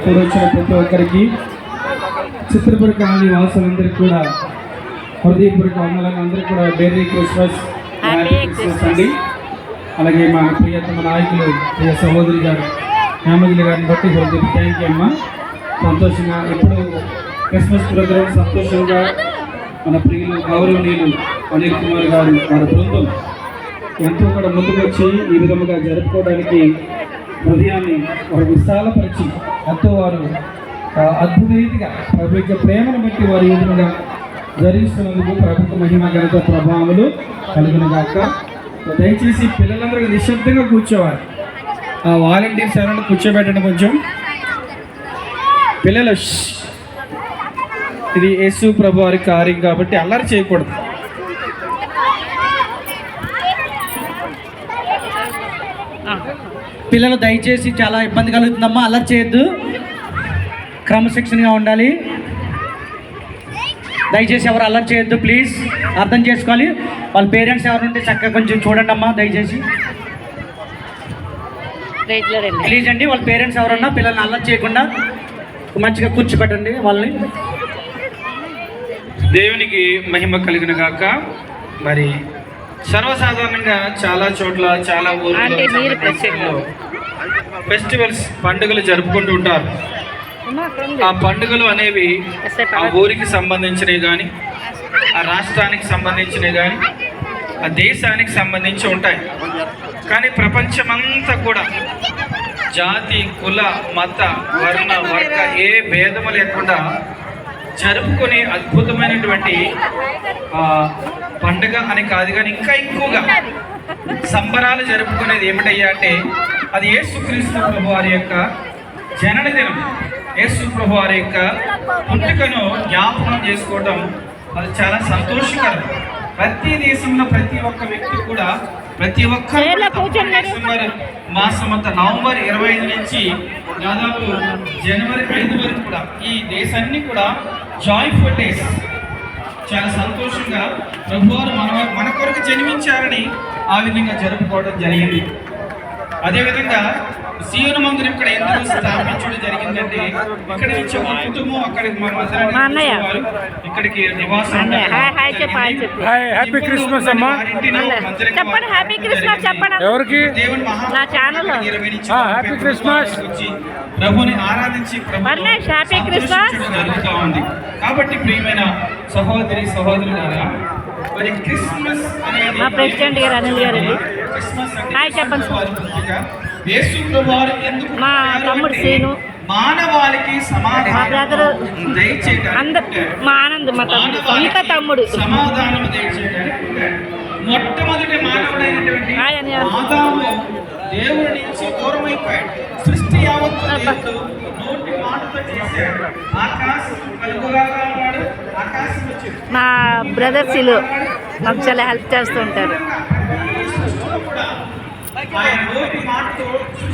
కూడొచ్చిన ప్రతి ఒక్కరికి చిత్రపురి కాలనీ వాసులందరికీ కూడా హృదయపూర్వక వందనాలు. అందరికీ కూడా మెర్రీ క్రిస్మస్ అండి. అలాగే మా ప్రియతమ నాయకులు ప్రియ సహోదరి గారు హేమంజలి గారిని బట్టి హృదయ థ్యాంక్ యూ అమ్మ. సంతోషంగా ఇప్పుడు క్రిస్మస్ ప్రోగ్రాం సంతోషంగా మన ప్రియులు గౌరవనీయులు అనిల్ కుమార్ గారు వారి బృందం ఎంతో కూడా ముందుకు వచ్చి ఈ విధముగా జరుపుకోవడానికి హృదయాన్ని వారు విశాలపరిచి ఎంతో వారు అద్భుత రీతిగా ప్రభు యొక్క ప్రేమను బట్టి వారి విధంగా జరిగిస్తున్నందుకు ప్రభుత్వ మహిమ ఘనత ప్రభావములు కలిగిన గాక. దయచేసి పిల్లలందరూ నిశ్శబ్దంగా కూర్చోవాలి. ఆ వాలంటీర్స్ ఎవరైనా కూర్చోబెట్టండి కొంచెం. పిల్లలు ఇది యేసు ప్రభు వారి కార్యం కాబట్టి అల్లరి చేయకూడదు. పిల్లలు దయచేసి చాలా ఇబ్బంది కలుగుతుందమ్మా, అల్లరి చేయొద్దు, క్రమశిక్షణగా ఉండాలి. దయచేసి ఎవరు అల్లరి చేయొద్దు ప్లీజ్, అర్థం చేసుకోవాలి. వాళ్ళ పేరెంట్స్ ఎవరు ఉంటే చక్కగా కొంచెం చూడండి అమ్మా దయచేసి ప్లీజ్ అండి. వాళ్ళ పేరెంట్స్ ఎవరన్నా పిల్లల్ని అల్లరి చేయకుండా మంచిగా కూర్చోబెట్టండి వాళ్ళని. దేవునికి మహిమ కలిగిన గాక. మరి సర్వసాధారణంగా చాలా చోట్ల చాలా ఊర్లో ఫెస్టివల్స్ పండుగలు జరుపుకుంటూ ఉంటారు. ఆ పండుగలు అనేవి ఆ ఊరికి సంబంధించినవి కానీ, ఆ రాష్ట్రానికి సంబంధించినవి కానీ, ఆ దేశానికి సంబంధించి ఉంటాయి. కానీ ప్రపంచమంతా కూడా జాతి, కుల, మత, వర్ణ, వర్గ ఏ భేదము లేకుండా జరుపుకునే అద్భుతమైనటువంటి పండుగ అని కాదు, కానీ ఇంకా ఎక్కువగా సంబరాలు జరుపుకునేది ఏమిటయ్యా అంటే అది యేసుక్రీస్తు ప్రభు వారి యొక్క జనన దినం. యేసు ప్రభు వారి యొక్క పుట్టుకను జ్ఞాపకం చేసుకోవడం అది చాలా సంతోషకరం. ప్రతి దేశంలో ప్రతి ఒక్క వ్యక్తి కూడా ప్రతి ఒక్కరు డిసెంబర్ మాసం అంతా నవంబర్ 25 నుంచి దాదాపు జనవరి 5 వరకు కూడా ఈ దేశాన్ని కూడా జాయ్ఫుల్ డేస్, చాలా సంతోషంగా ప్రభువారు మన కొరకు జన్మించారని ఆ విధంగా జరుపుకోవడం జరిగింది. అదేవిధంగా సీయోను మందిరం ఇక్కడ ఎందుకు స్థాపించడం జరిగిందంటే ఇక్కడ నుంచి ఒక కుటుంబం అక్కడికి ఇక్కడికి నివాసం. హ్యాపీ క్రిస్మస్ అమ్మా. ఎవరికి హ్యాపీ క్రిస్మస్. ప్రభుని ఆరాధించి జరుగుతూ ఉంది. కాబట్టి ప్రియమైన సహోదరి సహోదరులారా, మరి క్రిస్మస్ అనేది ప్రెసిడెంట్ గారు అనిల్ గారు చెప్పండి. యేసు ప్రభు వారు ఎందుకు మా తమ్ముడు సీను, మానవాళికి సమాధానం మా ఆనంద్, మా తమ్ముడు ఇంకా తమ్ముడు సమాధానం దయచేయడానికి మొట్టమొదటి మానవుడైనటువంటి ఆదాము దేవుడి నుంచి దూరమైపోయాడు. సృష్టి యావత్తు దేవుడు నోటి మాటతో చేశాడు. ఆకాశం కలుగుగాక అన్నాడు, ఆకాశం వచ్చింది. మా బ్రదర్స్ మాకు చాలా హెల్ప్ చేస్తూ ఉంటారు. ఆయన నోటి మాటతో